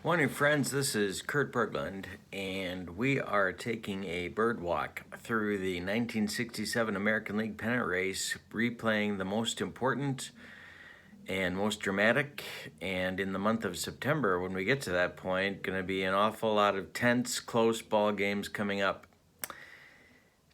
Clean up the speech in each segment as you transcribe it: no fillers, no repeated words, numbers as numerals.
Morning, friends. This is Kurt Berglund, and we are taking a bird walk through the 1967 American League pennant race, replaying the most important and most dramatic. And in the month of September, when we get to that point, going to be an awful lot of tense, close ball games coming up.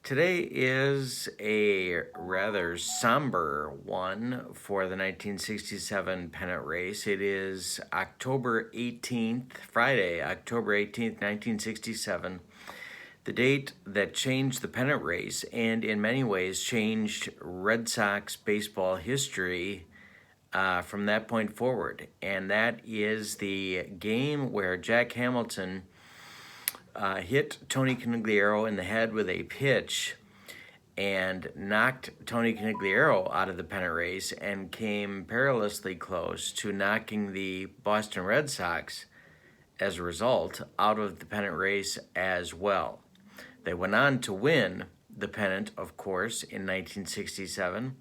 Today is a rather somber one for the 1967 pennant race. It is October 18th, Friday, October 18th, 1967, the date that changed the pennant race and in many ways changed Red Sox baseball history from that point forward. And that is the game where Jack Hamilton hit Tony Conigliaro in the head with a pitch and knocked Tony Conigliaro out of the pennant race and came perilously close to knocking the Boston Red Sox, as a result, out of the pennant race as well. They went on to win the pennant, of course, in 1967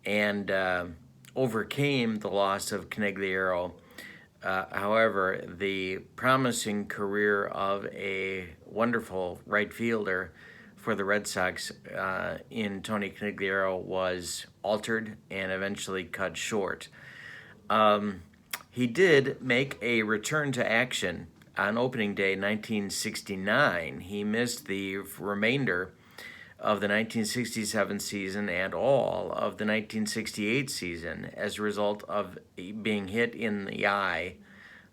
and overcame the loss of Conigliaro. However, the promising career of a wonderful right fielder for the Red Sox in Tony Conigliaro was altered and eventually cut short. He did make a return to action on opening day 1969. He missed the remainder of the 1967 season and all of the 1968 season as a result of being hit in the eye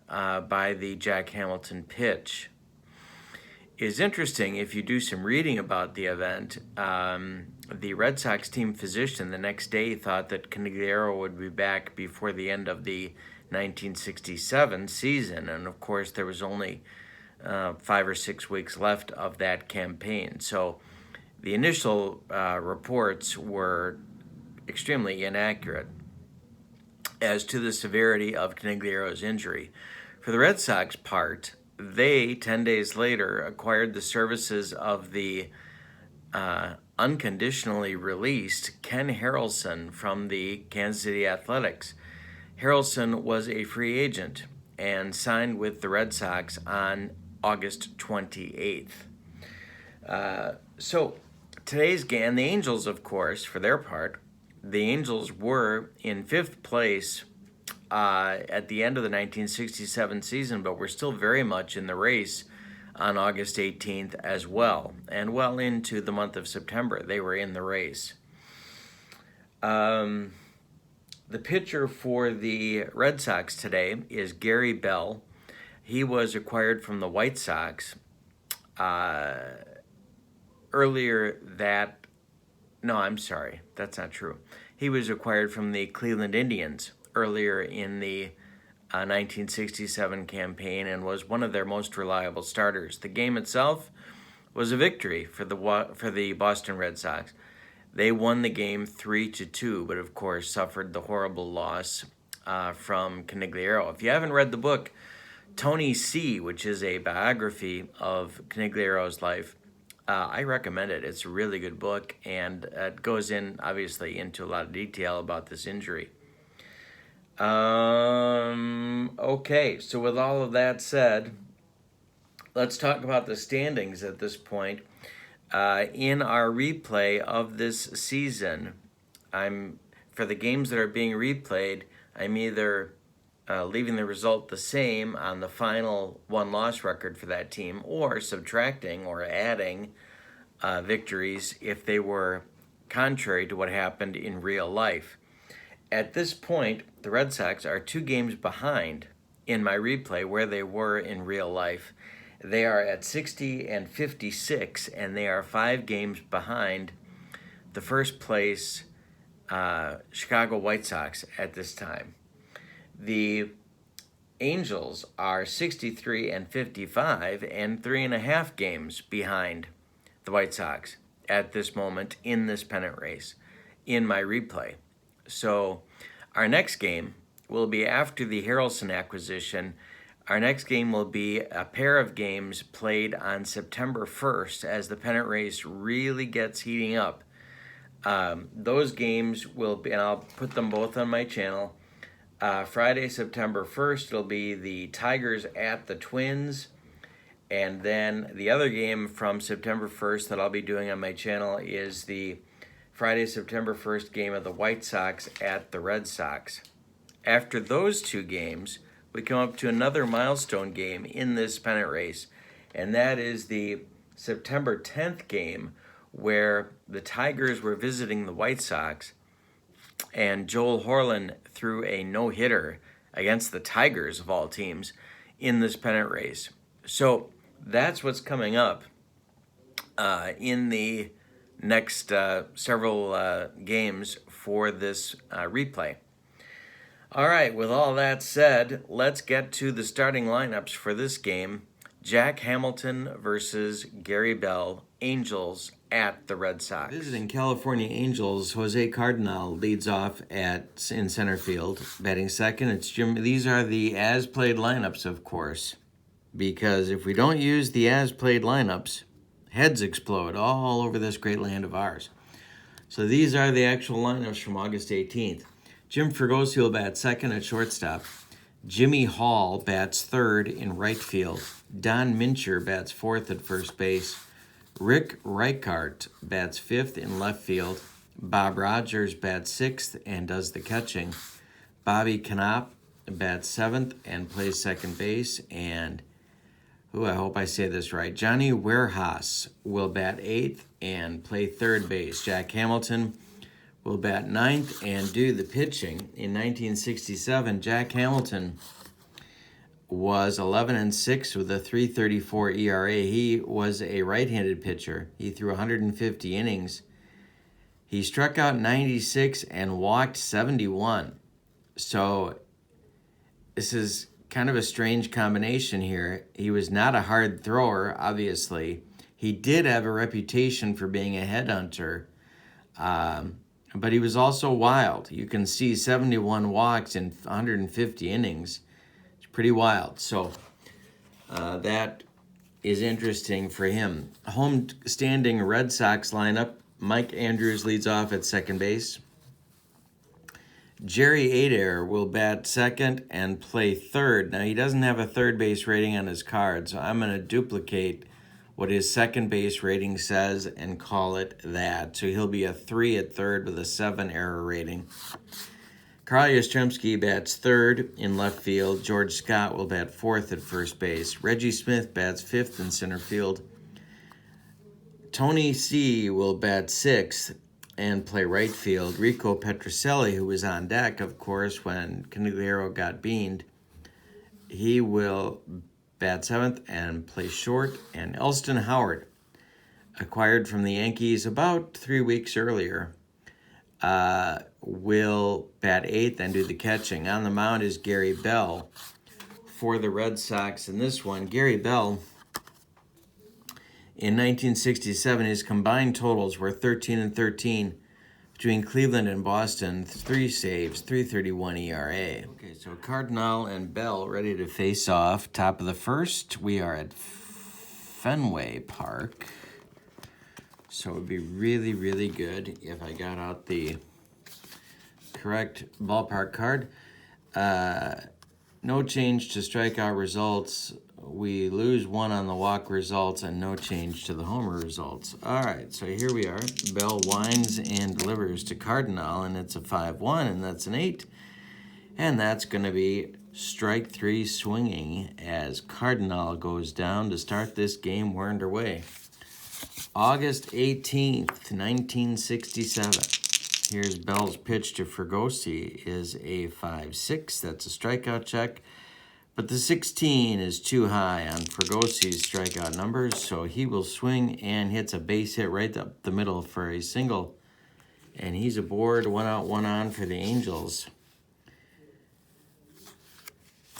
by the Jack Hamilton pitch. It's interesting, if you do some reading about the event, the Red Sox team physician the next day thought that Conigliaro would be back before the end of the 1967 season, and of course there was only 5 or 6 weeks left of that campaign. So the initial reports were extremely inaccurate as to the severity of Conigliaro's injury. For the Red Sox part, they, 10 days later, acquired the services of the unconditionally released Ken Harrelson from the Kansas City Athletics. Harrelson was a free agent and signed with the Red Sox on August 28th. So today's game, the Angels, of course, for their part, the Angels were in 5th place at the end of the 1967 season, but were still very much in the race on August 18th as well. And well into the month of September, they were in the race. The pitcher for the Red Sox today is Gary Bell. He was acquired from the White Sox earlier that... No, I'm sorry. That's not true. He was acquired from the Cleveland Indians earlier in the 1967 campaign and was one of their most reliable starters. The game itself was a victory for the Boston Red Sox. They won the game 3-2, but of course suffered the horrible loss from Conigliaro. If you haven't read the book Tony C., which is a biography of Conigliaro's life, I recommend it. It's a really good book, and it goes in, obviously, into a lot of detail about this injury. Okay, so with all of that said, let's talk about the standings at this point. In our replay of this season, for the games that are being replayed, I'm either leaving the result the same on the final won-loss record for that team, or subtracting or adding victories if they were contrary to what happened in real life. At this point, the Red Sox are 2 games behind in my replay where they were in real life. They are at 60 and 56, and they are 5 games behind the first place Chicago White Sox at this time. The Angels are 63 and 55 and 3.5 games behind the White Sox at this moment in this pennant race in my replay. So our next game will be after the Harrelson acquisition. Our next game will be a pair of games played on September 1st as the pennant race really gets heating up. Those games will be, and I'll put them both on my channel, Friday, September 1st, it'll be the Tigers at the Twins. And then the other game from September 1st that I'll be doing on my channel is the Friday, September 1st game of the White Sox at the Red Sox. After those two games, we come up to another milestone game in this pennant race, and that is the September 10th game where the Tigers were visiting the White Sox, and Joel Horland threw a no-hitter against the Tigers, of all teams, in this pennant race. So that's what's coming up in the next several games for this replay. All right, with all that said, let's get to the starting lineups for this game. Jack Hamilton versus Gary Bell, Angels at the Red Sox. Visiting California Angels, Jose Cardinal leads off in center field. Batting second, it's Jim. These are the as-played lineups, of course, because if we don't use the as-played lineups, heads explode all over this great land of ours. So these are the actual lineups from August 18th. Jim Fregosi will bat second at shortstop. Jimmy Hall bats third in right field. Don Mincher bats fourth at first base. Rick Reichart bats fifth in left field. Bob Rogers bats sixth and does the catching. Bobby Knopp bats seventh and plays second base. And, I hope I say this right, Johnny Warehouse will bat eighth and play third base. Jack Hamilton will bat ninth and do the pitching. In 1967, Jack Hamilton was 11-6 with a 3.34 ERA. He was a right-handed pitcher. He threw 150 innings. He struck out 96 and walked 71. So this is kind of a strange combination here. He was not a hard thrower, obviously. He did have a reputation for being a headhunter, but he was also wild. You can see 71 walks in 150 innings. It's pretty wild. So that is interesting for him. Home standing Red Sox lineup. Mike Andrews leads off at second base. Jerry Adair will bat second and play third. Now, he doesn't have a third base rating on his card, so I'm going to duplicate what his second base rating says and call it that. So he'll be a 3 at third with a 7 error rating. Carl Yastrzemski bats third in left field. George Scott will bat fourth at first base. Reggie Smith bats fifth in center field. Tony C. will bat sixth and play right field. Rico Petrocelli, who was on deck, of course, when Caniglero got beaned, he will bat seventh and play short. And Elston Howard, acquired from the Yankees about 3 weeks earlier, will bat eighth and do the catching. On the mound is Gary Bell for the Red Sox. In this one, Gary Bell, in 1967, his combined totals were 13-13 between Cleveland and Boston. 3 saves, 3.31 ERA. Okay, so Cardinal and Bell ready to face off. Top of the first, we are at Fenway Park. So it would be really, really good if I got out the correct ballpark card. No change to strikeout results. We lose 1 on the walk results and no change to the homer results. All right, so here we are. Bell winds and delivers to Cardinal, and it's a 5-1, and that's an 8. And that's going to be strike 3 swinging as Cardinal goes down to start this game. We're underway. August 18th, 1967. Here's Bell's pitch to Fregosi is a 5-6. That's a strikeout check. But the 16 is too high on Fregosi's strikeout numbers, so he will swing and hits a base hit right up the middle for a single. And he's aboard, 1 out, 1 on for the Angels.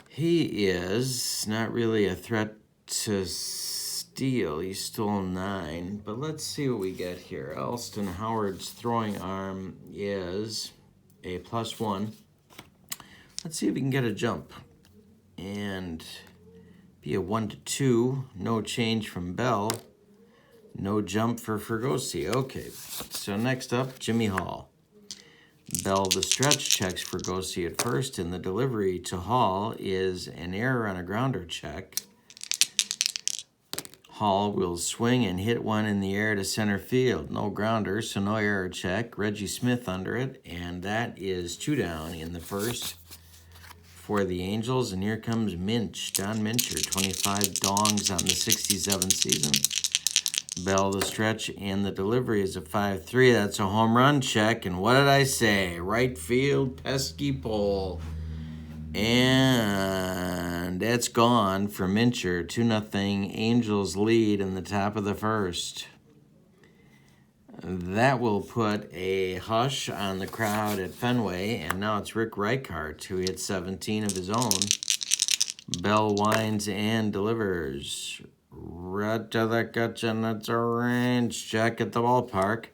He is not really a threat to steal. He stole 9, but let's see what we get here. Elston Howard's throwing arm is a +1. Let's see if we can get a jump. And be a 1-2, no change from Bell, no jump for Fregosi. Okay, so next up, Jimmy Hall. Bell the stretch checks Fregosi at first, and the delivery to Hall is an error on a grounder check. Hall will swing and hit one in the air to center field. No grounder, so no error check. Reggie Smith under it, and that is 2 down in the first for the Angels. And here comes Minch, Don Mincher, 25 dongs on the 67 season. Bell the stretch, and the delivery is a 5-3. That's a home run check. And what did I say? Right field, pesky pole. And that's gone for Mincher. 2-0 Angels lead in the top of the first. That will put a hush on the crowd at Fenway, and now it's Rick Reichart, who hit 17 of his own. Bell winds and delivers. Right to the kitchen, that's a range check at the ballpark.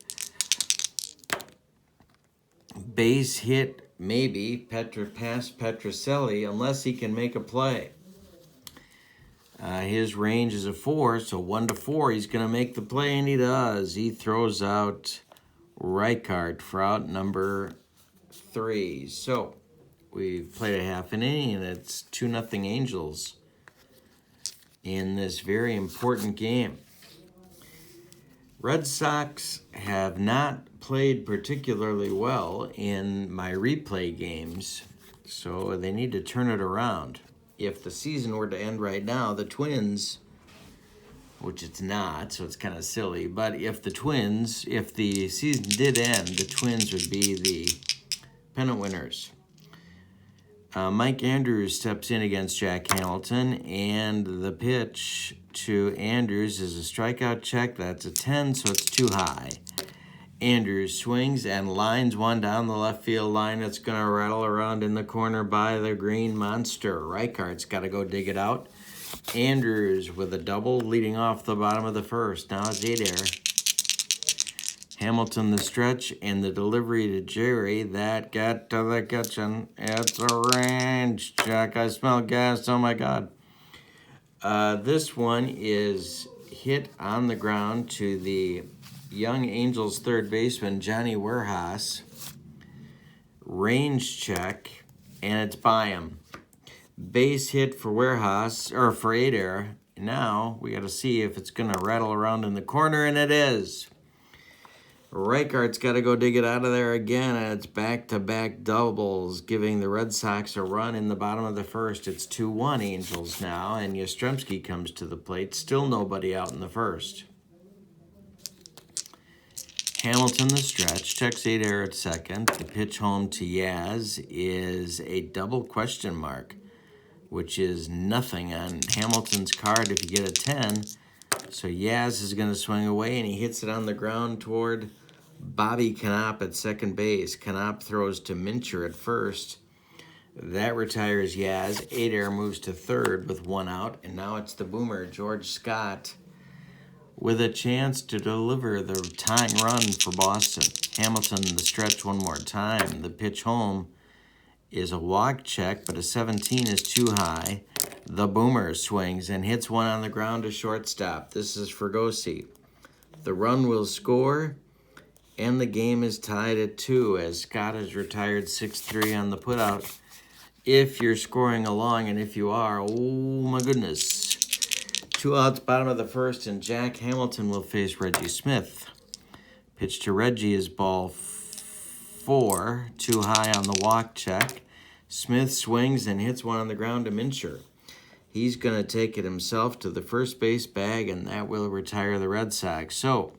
Base hit, maybe, past Petrocelli, unless he can make a play. His range is a 4, so 1-4, he's going to make the play, and he does. He throws out Reichart for out number 3. So we've played a half an inning, and it's 2-0 Angels in this very important game. Red Sox have not played particularly well in my replay games, so they need to turn it around. If the season were to end right now, the Twins, which it's not, so it's kind of silly, but if the season did end, the Twins would be the pennant winners. Mike Andrews steps in against Jack Hamilton, and the pitch to Andrews is a strikeout check. That's a 10, so it's too high. Andrews swings and lines one down the left field line. It's going to rattle around in the corner by the green monster. Reichart's got to go dig it out. Andrews with a double leading off the bottom of the first. Now it's 8 air. Hamilton the stretch, and the delivery to Jerry. That got to the kitchen. It's a range check. I smell gas. Oh, my God. This one is hit on the ground to the young Angels third baseman, Johnny Werhaus. Range check, and it's by him. Base hit for Werhaus, or for 8 air. Now we got to see if it's going to rattle around in the corner, and it is. Reichardt's got to go dig it out of there again, and it's back-to-back doubles, giving the Red Sox a run in the bottom of the first. It's 2-1 Angels now, and Yastrzemski comes to the plate. Still nobody out in the first. Hamilton the stretch, checks 8 air at second. The pitch home to Yaz is a double question mark, which is nothing on Hamilton's card if you get a 10. So Yaz is going to swing away, and he hits it on the ground toward Bobby Knopp at second base. Knopp throws to Mincher at first. That retires Yaz. 8 air moves to third with 1 out, and now it's the boomer, George Scott, with a chance to deliver the tying run for Boston. Hamilton the stretch one more time. The pitch home is a walk check, but a 17 is too high. The boomer swings and hits one on the ground to shortstop. This is Fregosi. The run will score, and the game is tied at 2 as Scott has retired 6-3 on the putout. If you're scoring along, and if you are, oh my goodness. 2 outs, bottom of the first, and Jack Hamilton will face Reggie Smith. Pitch to Reggie is ball 4, too high on the walk check. Smith swings and hits one on the ground to Mincher. He's going to take it himself to the first base bag, and that will retire the Red Sox. So,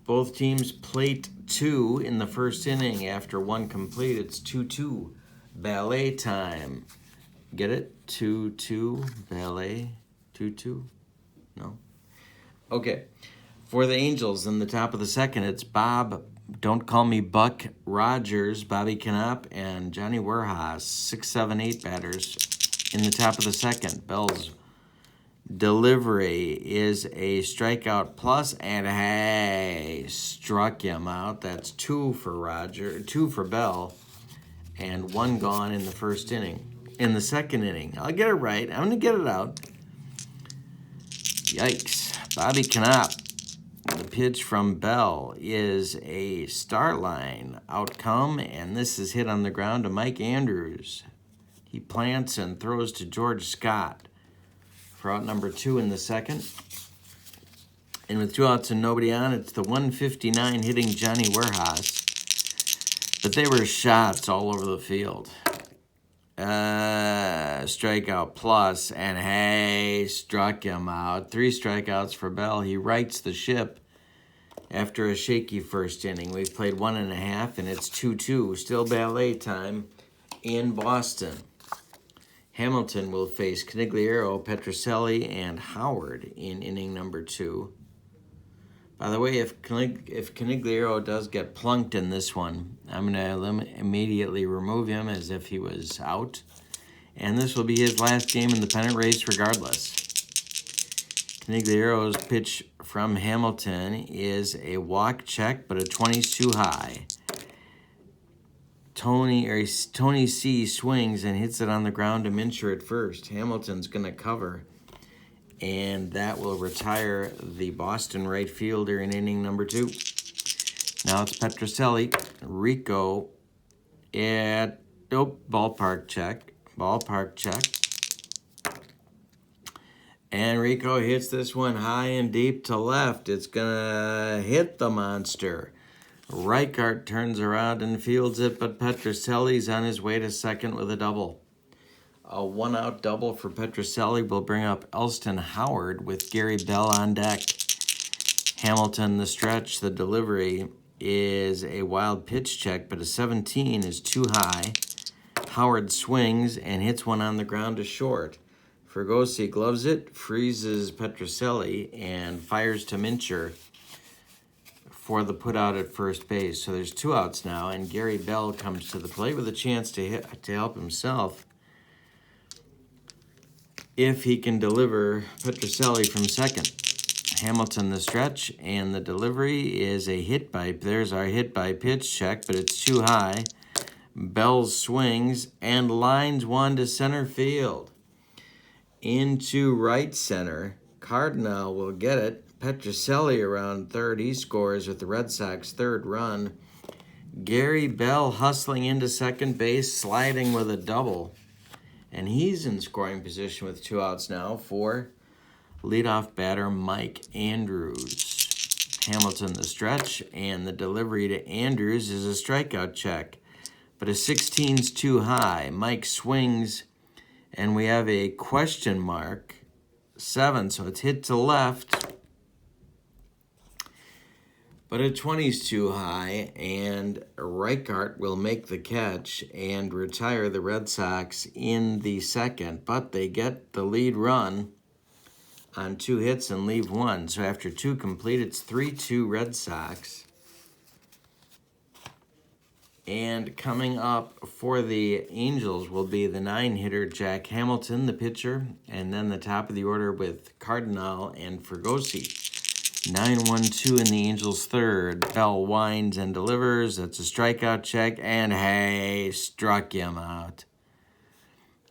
both teams plate 2 in the first inning. After 1 complete, it's 2-2. Ballet time. Get it? 2-2. Ballet. 2-2. No? Okay. For the Angels, in the top of the second, it's Bob, don't call me Buck, Rogers, Bobby Knopp, and Johnny Werhaus, 6, 7, 8 batters in the top of the second. Bell's delivery is a strikeout plus, and hey, struck him out. That's 2 for Bell, and 1 gone in the first inning. In the second inning, I'll get it right. I'm going to get it out. Yikes. Bobby Knopp The pitch from Bell is a start line outcome, and this is hit on the ground to Mike Andrews. He plants and throws to George Scott for out number 2 in the second. And with 2 outs and nobody on, it's the 159 hitting Johnny Warehouse. But they were shots all over the field. Strikeout plus, and hey, struck him out. 3 strikeouts for Bell. He rights the ship after a shaky first inning. We've played 1.5, and it's 2-2. Still ballet time in Boston. Hamilton will face Canigliaro, Petrocelli, and Howard in inning number 2. By the way, if Canigliaro does get plunked in this one, I'm going to immediately remove him as if he was out. And this will be his last game in the pennant race regardless. Canigliaro's pitch from Hamilton is a walk check, but a 20's too high. Tony C swings and hits it on the ground to Mincher at first. Hamilton's going to cover, and that will retire the Boston right fielder in inning number 2. Now it's Petrocelli. Rico at ballpark check. And Rico hits this one high and deep to left. It's going to hit the monster. Reichart turns around and fields it, but Petrocelli's on his way to second with a double. A 1-out double for Petrocelli will bring up Elston Howard with Gary Bell on deck. Hamilton, the stretch, the delivery is a wild pitch check, but a 17 is too high. Howard swings and hits one on the ground to short. Fregosi gloves it, freezes Petrocelli, and fires to Mincher for the putout at first base. So there's 2 outs now, and Gary Bell comes to the plate with a chance to help himself if he can deliver Petrocelli from second. Hamilton the stretch, and the delivery is a hit by, there's our hit by pitch check, but it's too high. Bell swings and lines one to center field. Into right center, Cardinal will get it. Petrocelli around third, he scores with the Red Sox third run. Gary Bell hustling into second base, sliding with a double. And he's in scoring position with 2 outs now for leadoff batter Mike Andrews. Hamilton the stretch, and the delivery to Andrews is a strikeout check. But a 16's too high. Mike swings, and we have a question mark. 7, so it's hit to left. But a 20's too high, and Reichart will make the catch and retire the Red Sox in the second. But they get the lead run on 2 hits and leave 1. So after 2 complete, it's 3-2 Red Sox. And coming up for the Angels will be the 9-hitter Jack Hamilton, the pitcher, and then the top of the order with Cardinal and Fregosi. 9-1-2 in the Angels' third. Bell winds and delivers. That's a strikeout check, and hey, struck him out.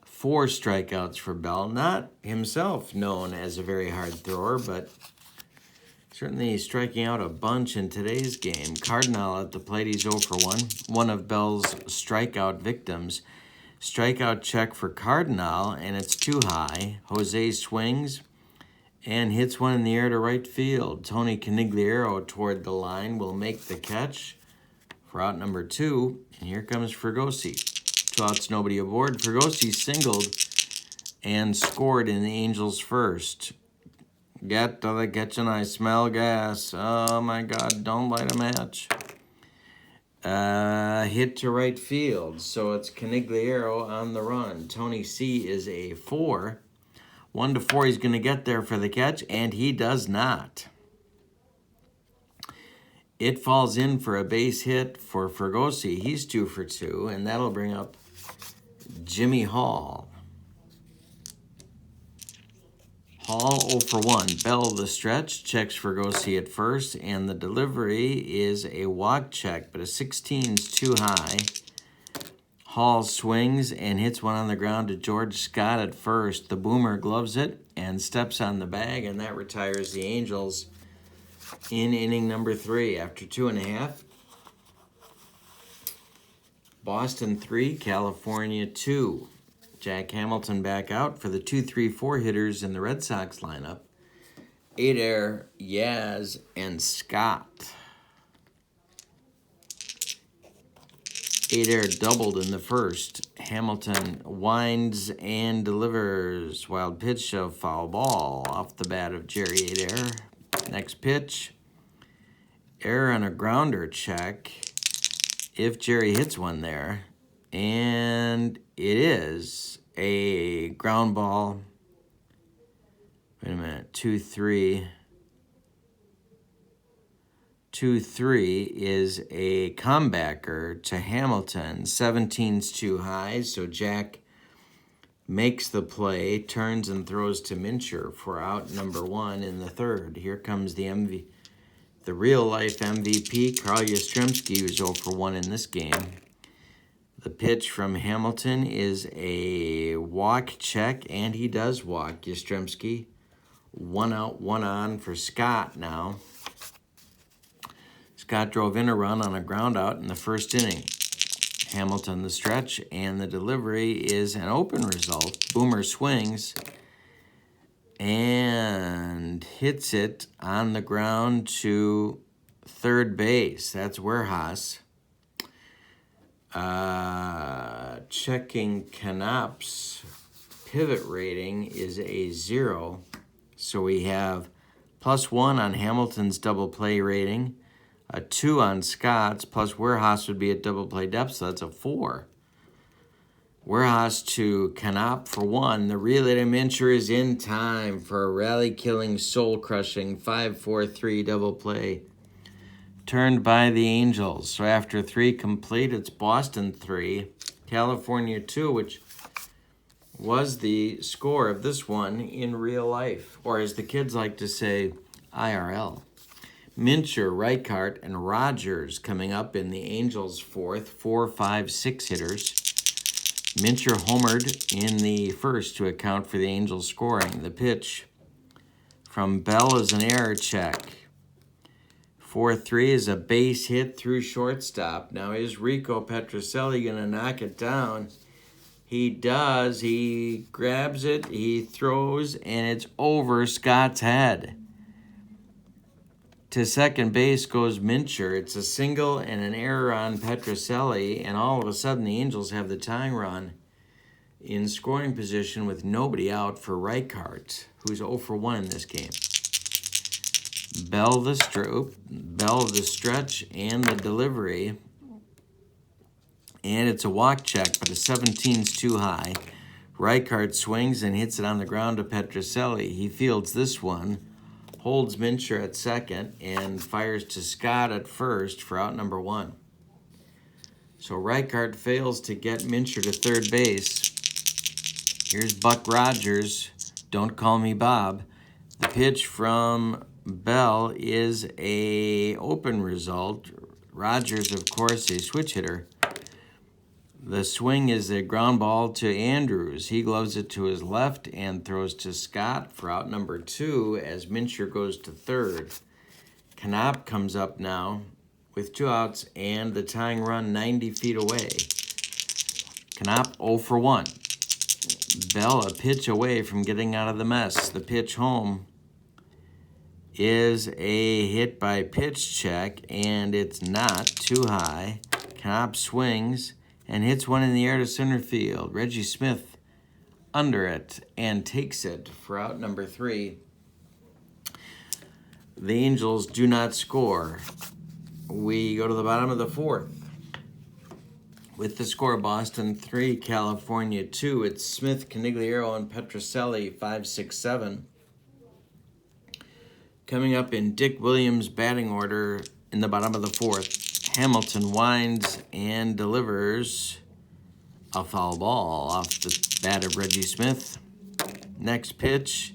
4 strikeouts for Bell. Not himself known as a very hard thrower, but certainly striking out a bunch in today's game. Cardinal at the plate, he's 0 for 1. One of Bell's strikeout victims. Strikeout check for Cardinal, and it's too high. Jose swings and hits one in the air to right field. Tony Canigliaro toward the line will make the catch for out number 2. And here comes Fregosi. 2 outs, nobody aboard. Fregosi singled and scored in the Angels' first. Get to the kitchen, I smell gas. Oh my God, don't light a match. Hit to right field, so it's Canigliaro on the run. Tony C is a 4. 1-4, he's going to get there for the catch, and he does not. It falls in for a base hit for Fregosi. He's 2 for 2, and that'll bring up Jimmy Hall. Hall 0 for 1. Bell the stretch, checks Fregosi at first, and the delivery is a walk check, but a 16's too high. Hall swings and hits one on the ground to George Scott at first. The boomer gloves it and steps on the bag, and that retires the Angels in inning number 3 after 2.5. Boston 3, California 2. Jack Hamilton back out for the 2-3-4 hitters in the Red Sox lineup. 8-air, Yaz, and Scott. 8-air doubled in the first. Hamilton winds and delivers. Wild pitch of foul ball off the bat of Jerry 8-air. Next pitch. Error on a grounder check. If Jerry hits one there. And it is a ground ball. Wait a minute. 2-3. 2-3 is a comebacker to Hamilton. 17's too high, so Jack makes the play, turns and throws to Mincher for out number 1 in the 3rd. Here comes the real-life MVP, Carl Yastrzemski, who's 0 for 1 in this game. The pitch from Hamilton is a walk check, and he does walk Yastrzemski. 1 out, 1 on for Scott now. Scott drove in a run on a ground out in the first inning. Hamilton the stretch, and the delivery is an open result. Boomer swings and hits it on the ground to third base. That's Werhaus. Checking Canop's pivot rating is a 0. So we have +1 on Hamilton's double play rating, a 2 on Scott's, plus Werhaus would be at double play depth, so that's a 4. Werhaus to Canop for 1. The relay to Mincher is in time for a rally-killing, soul-crushing 5-4-3 double play turned by the Angels. So after 3 complete, it's Boston 3, California 2, which was the score of this one in real life, or as the kids like to say, IRL. Mincher, Reichart, and Rogers coming up in the Angels' 4th, 4, 5, 6 hitters. Mincher homered in the first to account for the Angels' scoring. The pitch from Bell is an error check. 4-3 is a base hit through shortstop. Now, is Rico Petrocelli going to knock it down? He does. He grabs it, he throws, and it's over Scott's head. To second base goes Mincher. It's a single and an error on Petrocelli, and all of a sudden the Angels have the tying run in scoring position with nobody out for Reichart, who's 0 for 1 in this game. Bell the stretch, and the delivery. And it's a walk check, but a 17's too high. Reichart swings and hits it on the ground to Petrocelli. He fields this one, holds Mincher at second, and fires to Scott at first for out number 1. So Reichart fails to get Mincher to third base. Here's Buck Rogers, don't call me Bob. The pitch from Bell is a open result. Rogers, of course, a switch hitter. The swing is a ground ball to Andrews. He gloves it to his left and throws to Scott for out number 2 as Mincher goes to third. Canop comes up now with 2 outs and the tying run 90 feet away. Canop 0 for 1. Bell a pitch away from getting out of the mess. The pitch home is a hit by pitch check, and it's not too high. Canop swings and hits one in the air to center field. Reggie Smith under it and takes it for out number 3. The Angels do not score. We go to the bottom of the 4th. With the score Boston 3, California 2, it's Smith, Canigliaro, and Petrocelli 5, 6, 7. Coming up in Dick Williams' batting order in the bottom of the 4th, Hamilton winds and delivers a foul ball off the bat of Reggie Smith. Next pitch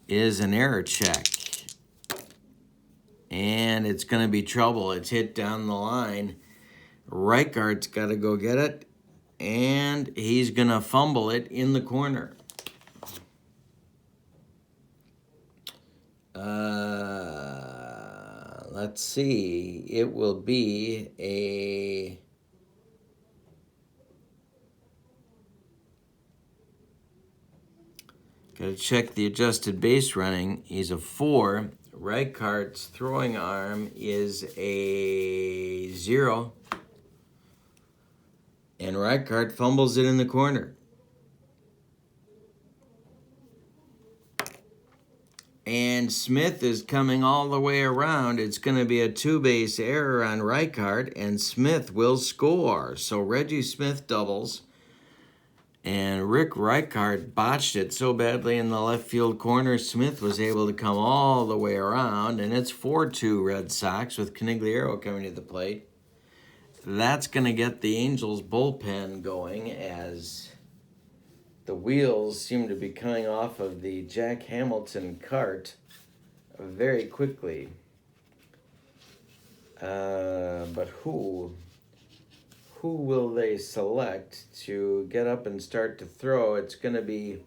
is an error check. And it's going to be trouble. It's hit down the line. Reichardt's got to go get it. And he's going to fumble it in the corner. let's see, it will be a... Got to check the adjusted base running. He's a 4. Reichardt's throwing arm is a 0. And Reichhardt fumbles it in the corner. And Smith is coming all the way around. It's going to be a 2-base error on Reichhardt, and Smith will score. So Reggie Smith doubles. And Rick Reichhardt botched it so badly in the left field corner, Smith was able to come all the way around, and it's 4-2 Red Sox with Conigliaro coming to the plate. That's going to get the Angels bullpen going as the wheels seem to be coming off of the Jack Hamilton cart very quickly. But who will they select to get up and start to throw? It's going to be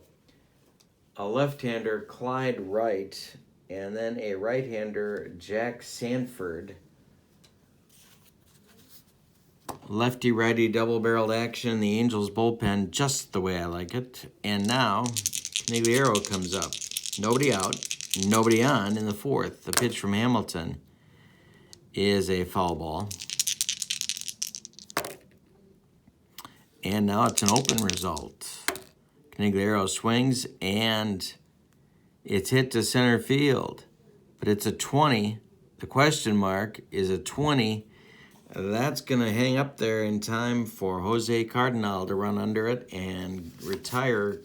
a left-hander, Clyde Wright, and then a right-hander, Jack Sanford. Lefty-righty double-barreled action, the Angels bullpen just the way I like it. And now, Conigliaro comes up. Nobody out, nobody on in the 4th. The pitch from Hamilton is a foul ball. And now it's an open result. Conigliaro swings, and it's hit to center field. But it's a 20. The question mark is a 20. That's going to hang up there in time for Jose Cardinal to run under it and retire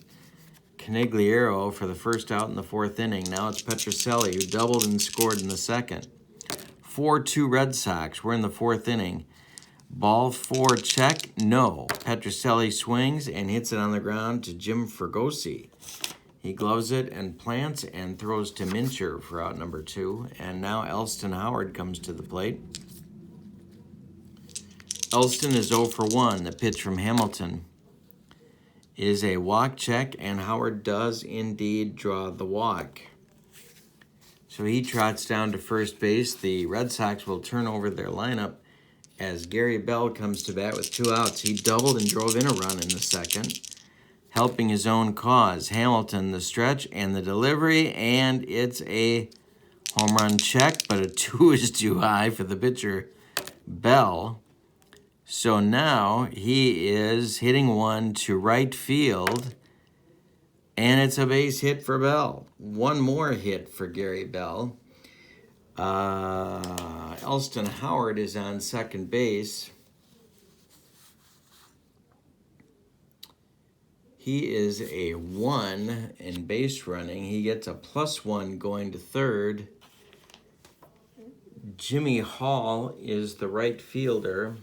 Conigliaro for the first out in the 4th inning. Now it's Petrocelli, who doubled and scored in the 2nd. 4-2 Red Sox. We're in the 4th inning. Ball 4, check, no. Petrocelli swings and hits it on the ground to Jim Fregosi. He gloves it and plants and throws to Mincher for out number 2. And now Elston Howard comes to the plate. Elston is 0 for 1. The pitch from Hamilton is a walk check, and Howard does indeed draw the walk. So he trots down to first base. The Red Sox will turn over their lineup as Gary Bell comes to bat with 2 outs. He doubled and drove in a run in the 2nd, helping his own cause. Hamilton, the stretch and the delivery, and it's a home run check, but a 2 is too high for the pitcher, Bell. So now he is hitting one to right field, and it's a base hit for Bell. One more hit for Gary Bell. Elston Howard is on second base. He is a 1 in base running. He gets a +1 going to third. Jimmy Hall is the right fielder.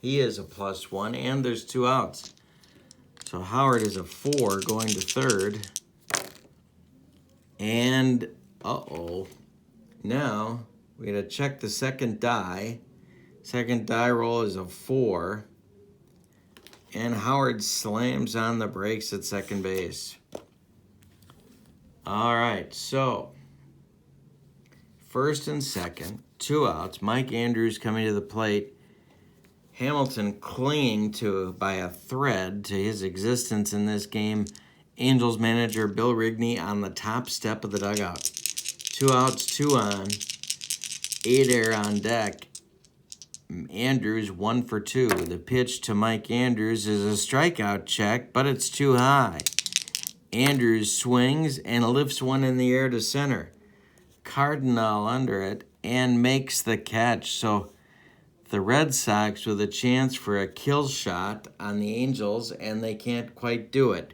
He is a +1, and there's 2 outs. So Howard is a 4 going to third. And, now we got to check the second die. Second die roll is a 4. And Howard slams on the brakes at second base. All right, so first and second, 2 outs. Mike Andrews coming to the plate. Hamilton clinging by a thread to his existence in this game. Angels manager Bill Rigney on the top step of the dugout. 2 outs, 2 on. 8 air on deck. Andrews 1 for 2. The pitch to Mike Andrews is a strikeout check, but it's too high. Andrews swings and lifts one in the air to center. Cardinal under it and makes the catch. So the Red Sox with a chance for a kill shot on the Angels, and they can't quite do it.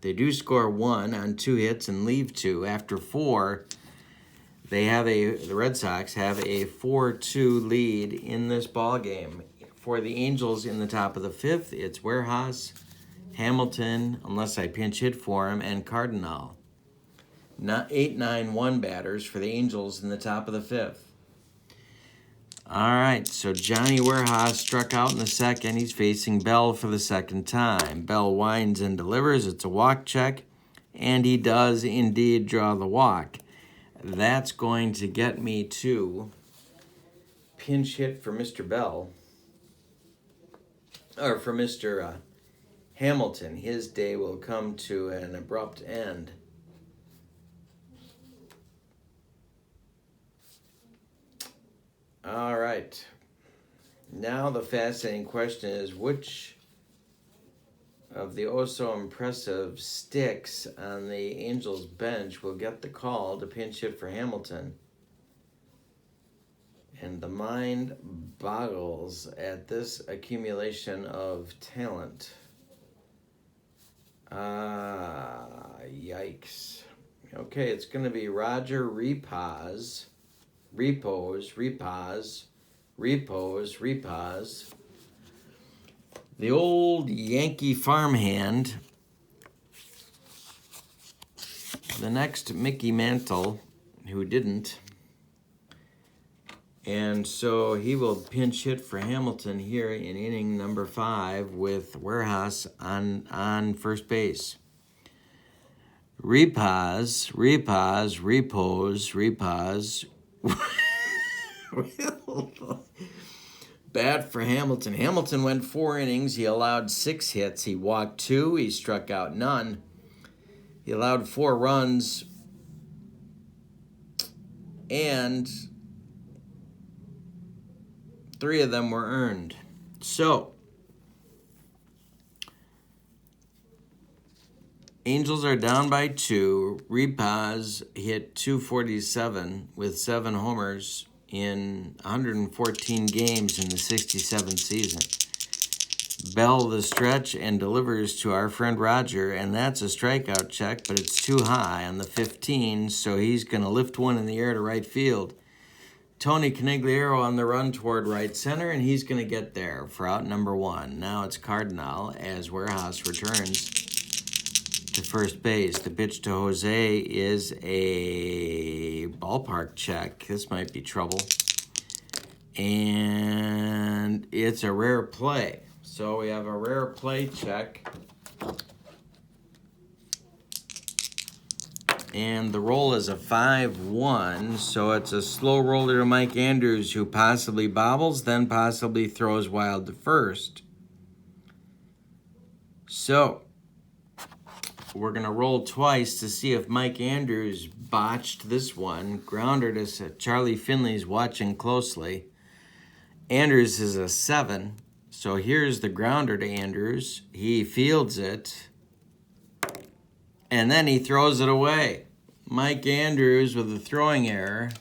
They do score 1 on 2 hits and leave 2. After 4, the Red Sox have a 4-2 lead in this ball game. For the Angels in the top of the 5th, it's Wearhouse, Hamilton, unless I pinch hit for him, and Cardinal. 8-9-1 batters for the Angels in the top of the 5th. All right, so Johnny Wearhouse struck out in the 2nd. He's facing Bell for the 2nd time. Bell winds and delivers. It's a walk check, and he does indeed draw the walk. That's going to get me to pinch hit for Mr. Bell, or for Mr. Hamilton. His day will come to an abrupt end. All right. Now the fascinating question is, which of the oh-so-impressive sticks on the Angels bench will get the call to pinch hit for Hamilton? And the mind boggles at this accumulation of talent. Yikes. Okay, it's going to be Roger Repaz. Repose. The old Yankee farmhand. The next Mickey Mantle, who didn't. And so he will pinch hit for Hamilton here in inning number 5 with Warehouse on first base. Repose. Bad for Hamilton. Hamilton went 4 innings. He allowed 6 hits. He walked 2. He struck out none. He allowed 4 runs. And 3 of them were earned. So, Angels are down by 2. Repaz hit .247 with 7 homers in 114 games in the 67 season. Bell the stretch and delivers to our friend Roger, and that's a strikeout check, but it's too high on the 15, so he's going to lift one in the air to right field. Tony Canigliaro on the run toward right center, and he's going to get there for out number 1. Now it's Cardinal as Warehouse returns to first base. The pitch to Jose is a ballpark check. This might be trouble. And it's a rare play. So we have a rare play check. And the roll is a 5-1, so it's a slow roller to Mike Andrews, who possibly bobbles, then possibly throws wild to first. So we're going to roll twice to see if Mike Andrews botched this one. Grounder to Charlie Finley's watching closely. Andrews is a 7, so here's the grounder to Andrews. He fields it. And then he throws it away. Mike Andrews with a throwing error.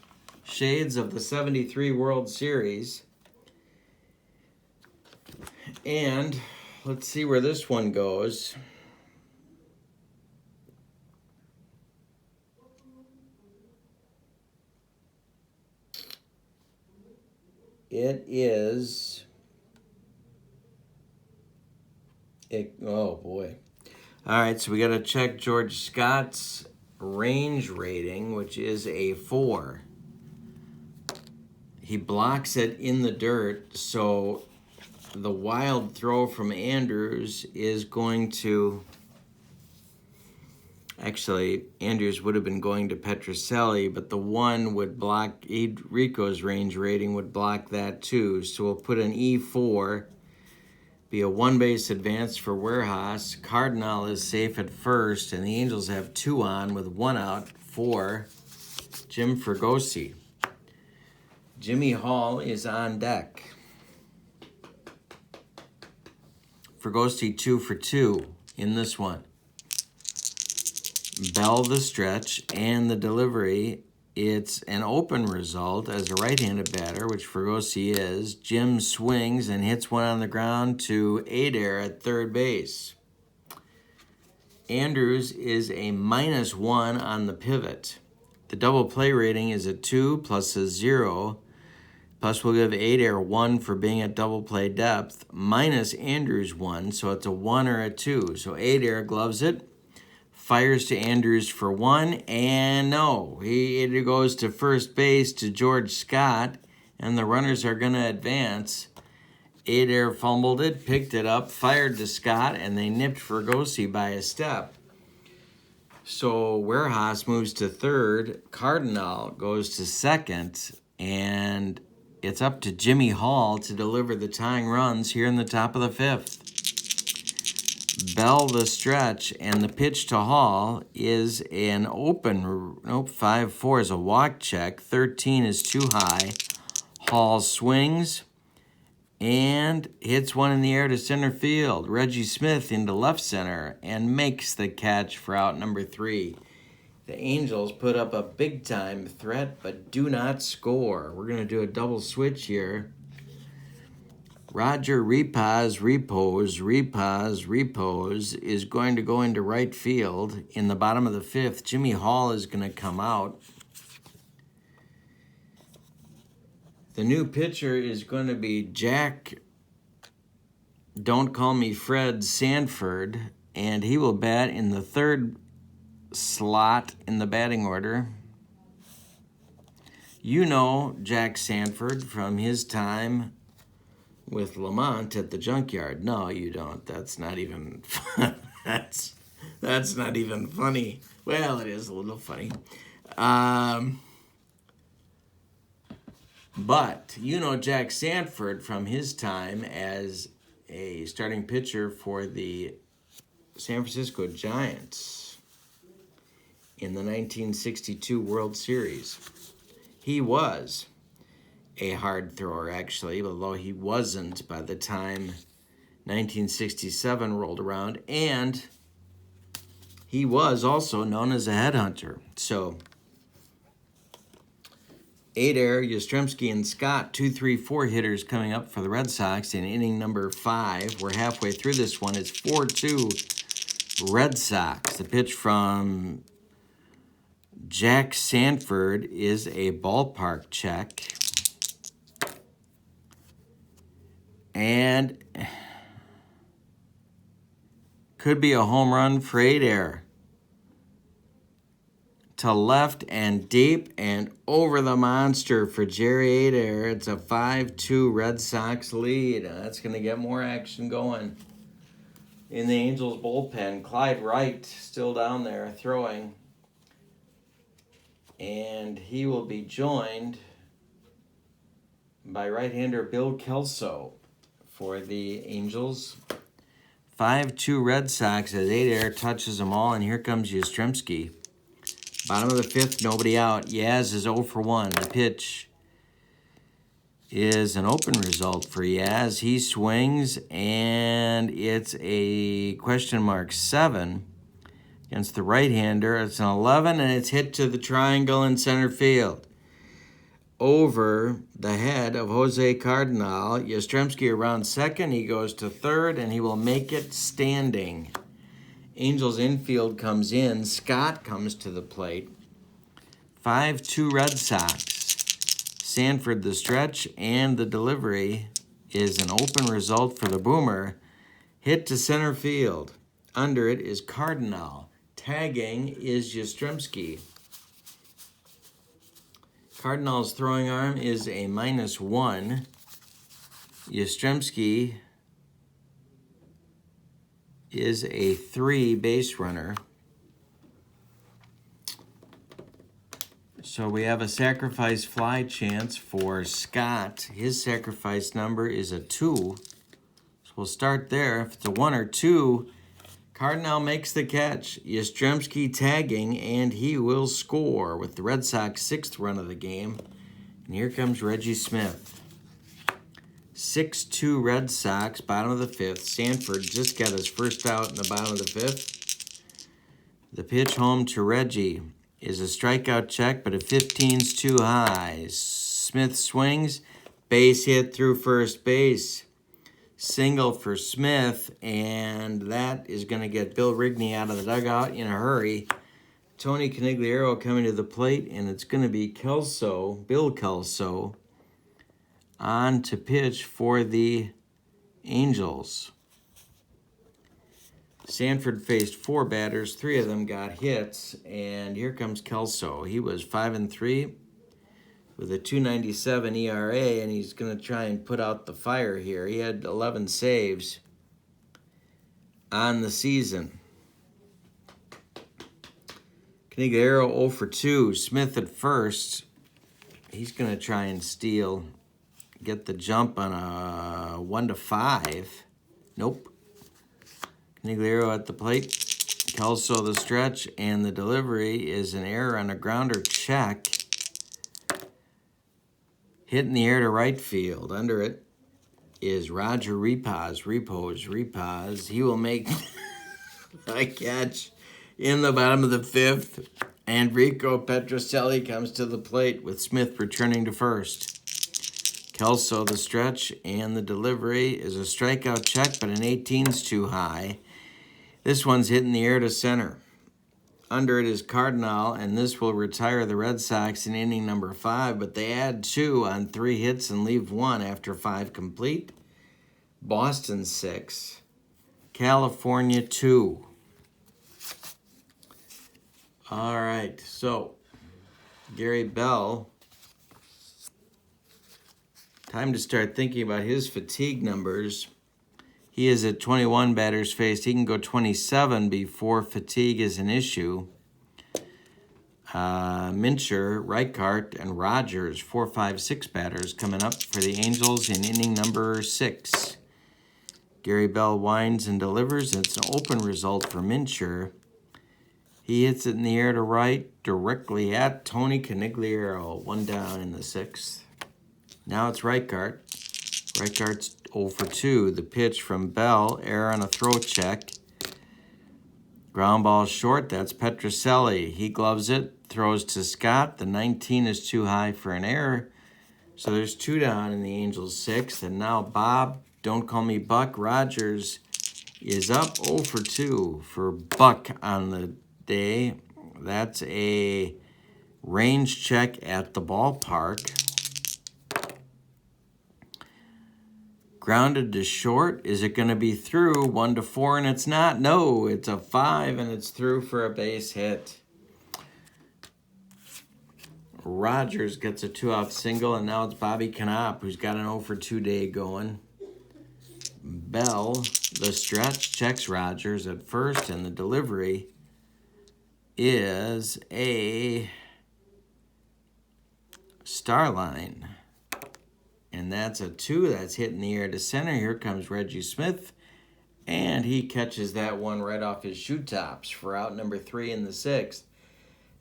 Shades of the 73 World Series. And let's see where this one goes. It is... oh, boy. All right, so we got to check George Scott's range rating, which is a 4. He blocks it in the dirt, so the wild throw from Andrews is going to... Actually, Andrews would have been going to Petrocelli, but the 1 would block... Rico's range rating would block that too, so we'll put an E4... Be a 1-base advance for Warehouse. Cardinal is safe at first, and the Angels have 2 on with 1 out for Jim Fregosi. Jimmy Hall is on deck. Fregosi 2 for 2 in this one. Bell the stretch and the delivery. It's an open result as a right-handed batter, which Fregosi is. Jim swings and hits one on the ground to Adair at third base. Andrews is a -1 on the pivot. The double play rating is a 2 plus a 0. Plus we'll give Adair 1 for being at double play depth, minus Andrews 1, so it's a 1 or a 2. So Adair gloves it. Fires to Andrews for 1, and no. It goes to first base to George Scott, and the runners are going to advance. Adair fumbled it, picked it up, fired to Scott, and they nipped Fregosi by a step. So Warehouse moves to third, Cardinal goes to second, and it's up to Jimmy Hall to deliver the tying runs here in the top of the 5th. Bell the stretch, and the pitch to Hall is an open. Nope, 5-4 is a walk check. 13 is too high. Hall swings and hits one in the air to center field. Reggie Smith into left center and makes the catch for out number 3. The Angels put up a big-time threat but do not score. We're going to do a double switch here. Roger Repos is going to go into right field in the bottom of the 5th. Jimmy Hall is going to come out. The new pitcher is going to be Jack, don't call me Fred, Sanford, and he will bat in the 3rd slot in the batting order. You know Jack Sanford from his time with Lamont at the junkyard. No, you don't. That's not even that's not even funny. Well, it is a little funny. But you know Jack Sanford from his time as a starting pitcher for the San Francisco Giants in the 1962 World Series. He was a hard thrower, actually, although he wasn't by the time 1967 rolled around, and he was also known as a headhunter. So 8-air, Yastrzemski and Scott, 2-3-4 hitters coming up for the Red Sox in inning number 5. We're halfway through this one. It's 4-2 Red Sox. The pitch from Jack Sanford is a ballpark check. And could be a home run for 8-air. To left and deep and over the monster for Jerry 8-air. It's a 5-2 Red Sox lead. That's going to get more action going in the Angels bullpen. Clyde Wright still down there throwing. And he will be joined by right-hander Bill Kelso for the Angels. 5-2 Red Sox as 8-air touches them all, and here comes Yastrzemski. Bottom of the 5th, nobody out. Yaz is 0 for 1. The pitch is an open result for Yaz. He swings, and it's a question mark 7 against the right-hander. It's an 11, and it's hit to the triangle in center field. Over the head of Jose Cardinal. Yastrzemski around second. He goes to third, and he will make it standing. Angels infield comes in. Scott comes to the plate. 5-2 Red Sox. Sanford the stretch, and the delivery is an open result for the boomer. Hit to center field. Under it is Cardinal. Tagging is Yastrzemski. Cardinal's throwing arm is a -1. Yastrzemski is a 3 base runner. So we have a sacrifice fly chance for Scott. His sacrifice number is a 2. So we'll start there. If it's a 1 or 2, Cardinal makes the catch. Yastrzemski tagging, and he will score with the Red Sox 6th run of the game. And here comes Reggie Smith. 6-2 Red Sox, bottom of the 5th. Sanford just got his first out in the bottom of the 5th. The pitch home to Reggie is a strikeout check, but a 15's too high. Smith swings, base hit through first base. Single for Smith, and that is going to get Bill Rigney out of the dugout in a hurry. Tony Conigliaro coming to the plate, and it's going to be Bill Kelso, on to pitch for the Angels. Sanford faced 4 batters. 3 of them got hits, and here comes Kelso. He was 5-3 with a 2.97 ERA, and he's going to try and put out the fire here. He had 11 saves on the season. Conigliaro 0 for 2. Smith at first. He's going to try and steal get the jump on a 1-5. Nope. Canigliaro at the plate. Kelso the stretch, and the delivery is an error on a grounder check. Hit in the air to right field. Under it is Roger Repaz. He will make a catch in the bottom of the 5th. Enrico Petrocelli comes to the plate with Smith returning to first. Kelso the stretch, and the delivery is a strikeout check, but an 18's too high. This one's hitting the air to center. Under it is Cardinal, and this will retire the Red Sox in inning number 5, but they add 2 on 3 hits and leave 1 after 5 complete. Boston 6, California 2. All right, so Gary Bell, time to start thinking about his fatigue numbers. He is at 21 batters faced. He can go 27 before fatigue is an issue. Mincher, Reichart, and Rogers, 4, 5, 6 batters coming up for the Angels in inning number 6. Gary Bell winds and delivers. It's an open result for Mincher. He hits it in the air to right, directly at Tony Canigliaro. 1 down in the 6th. Now it's Reichart. Reichart's 0 for 2. The pitch from Bell, error on a throw check. Ground ball short, that's Petrocelli. He gloves it, throws to Scott. The 19 is too high for an error. So there's 2 down in the Angels' 6th. And now Bob, don't call me Buck, Rogers is up 0 for 2 for Buck on the day. That's a range check at the ballpark. Grounded to short. Is it going to be through? 1-4, and it's not. No, it's a 5, and it's through for a base hit. Rogers gets a 2-out single, and now it's Bobby Knopp, who's got an 0 for 2 day going. Bell, the stretch, checks Rogers at first, and the delivery is a Starline. And that's a 2. That's hitting the air to center. Here comes Reggie Smith. And he catches that one right off his shoe tops for out number 3 in the 6th.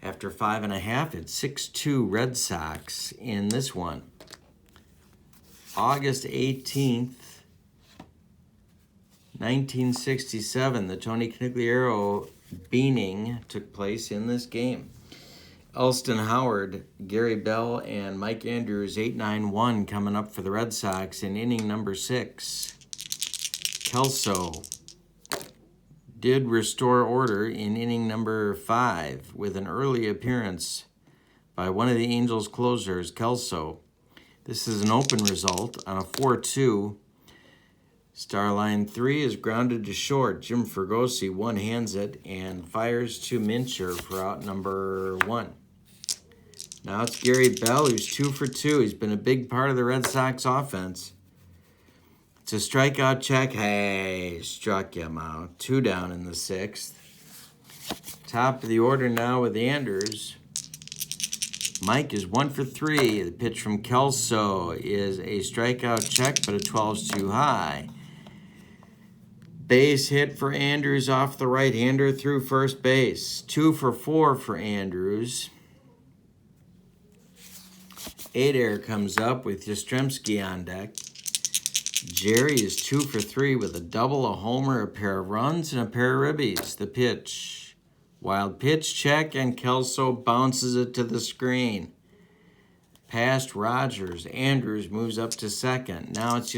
After 5.5, it's 6-2 Red Sox in this one. August 18th, 1967, the Tony Canigliaro beaning took place in this game. Elston Howard, Gary Bell, and Mike Andrews, 8-9-1 coming up for the Red Sox in inning number 6. Kelso did restore order in inning number 5 with an early appearance by one of the Angels' closers, Kelso. This is an open result on a 4-2. Starline 3 is grounded to short. Jim Fregosi one-hands it and fires to Mincher for out number 1. Now it's Gary Bell, who's 2 for 2. He's been a big part of the Red Sox offense. It's a strikeout check. Hey, struck him out. 2 down in the 6th. Top of the order now with Anders. Mike is 1 for 3. The pitch from Kelso is a strikeout check, but a 12's too high. Base hit for Andrews off the right-hander through first base. 2 for 4 for Andrews. Adair comes up with Yastrzemski on deck. Jerry is 2 for 3 with a double, a homer, a pair of runs, and a pair of ribbies. The pitch. Wild pitch check, and Kelso bounces it to the screen. Past Rogers. Andrews moves up to second. Now it's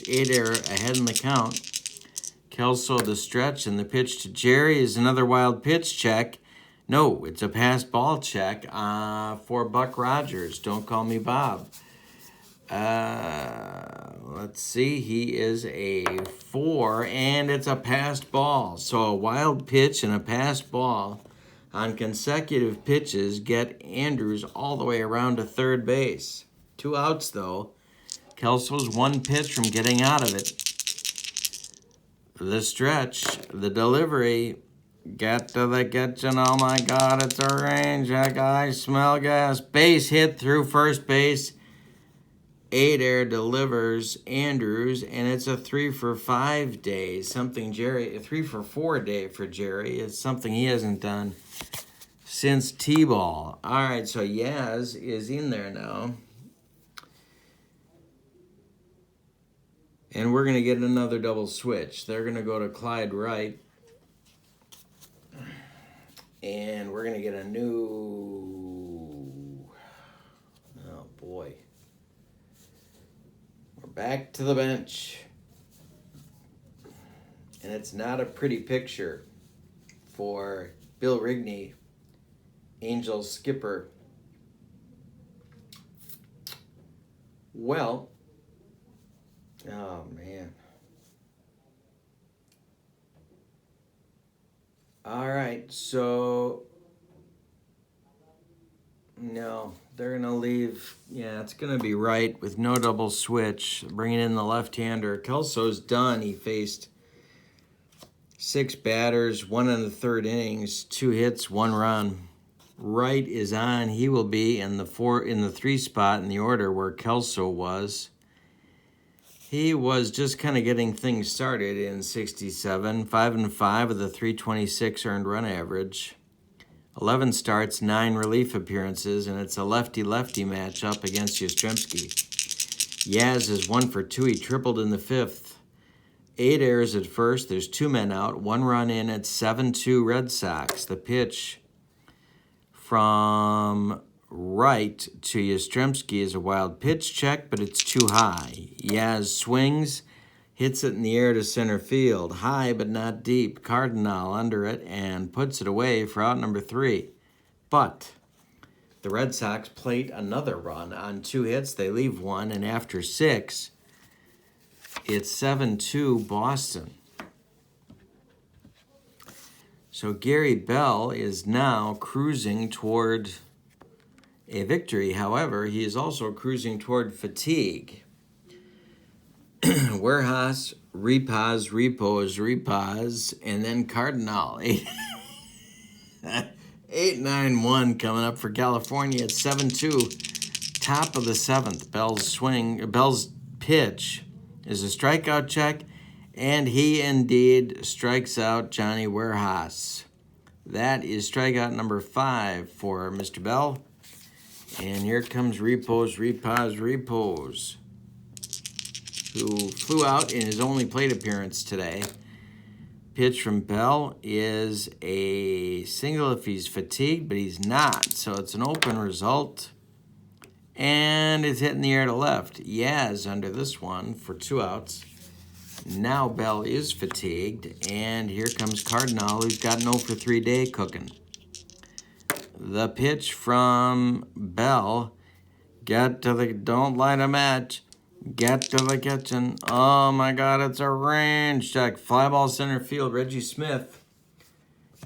Adair ahead in the count. Kelso the stretch, and the pitch to Jerry is another wild pitch check. No, it's a pass ball check for Buck Rogers. Don't call me Bob. Let's see. He is a 4, and it's a passed ball. So a wild pitch and a passed ball on consecutive pitches get Andrews all the way around to third base. 2 outs, though. Kelso's 1 pitch from getting out of it. The stretch, the delivery, get to the kitchen, oh my God, it's a range, I smell gas. Base hit through first base. 8 air delivers Andrews, and it's a 3 for 5 day. Something Jerry, a 3 for 4 day for Jerry. It's something he hasn't done since T-ball. All right, so Yaz is in there now. And we're going to get another double switch. They're going to go to Clyde Wright. And we're going to get a new... Oh, boy. We're back to the bench. And it's not a pretty picture for Bill Rigney, Angels skipper. Well... Oh, man. All right, so... No, they're going to leave... Yeah, it's going to be Wright with no double switch. Bringing in the left-hander. Kelso's done. He faced 6 batters, 1 in the 3rd innings, 2 hits, 1 run. Wright is on. He will be in the 3 spot in the order where Kelso was. He was just kind of getting things started in 67, 5-5 with a 326 earned run average. 11 starts, 9 relief appearances, and it's a lefty-lefty matchup against Yastrzemski. Yaz is 1 for 2. He tripled in the 5th. 8 errors at first. There's 2 men out. 1 run in at 7-2 Red Sox. The pitch from Wright to Yastrzemski is a wild pitch check, but it's too high. Yaz swings, hits it in the air to center field. High but not deep. Cardinal under it and puts it away for out number 3. But the Red Sox plate another run on 2 hits. They leave 1, and after 6, it's 7-2 Boston. So Gary Bell is now cruising toward a victory. However, he is also cruising toward fatigue. Warehouse, repose, and then Cardinal. 8-9-1 coming up for California at 7-2. Top of the 7th. Bell's pitch is a strikeout check, and he indeed strikes out Johnny Warehouse. That is strikeout number 5 for Mr. Bell. And here comes Repose, who flew out in his only plate appearance today. Pitch from Bell is a single if he's fatigued, but he's not. So it's an open result. And it's hitting the air to left. Yaz under this one for 2 outs. Now Bell is fatigued. And here comes Cardinal, who's got an 0 for 3 day cooking. The pitch from Bell. Don't light a match. Get to the kitchen. Oh my God, it's a range check. Fly ball center field. Reggie Smith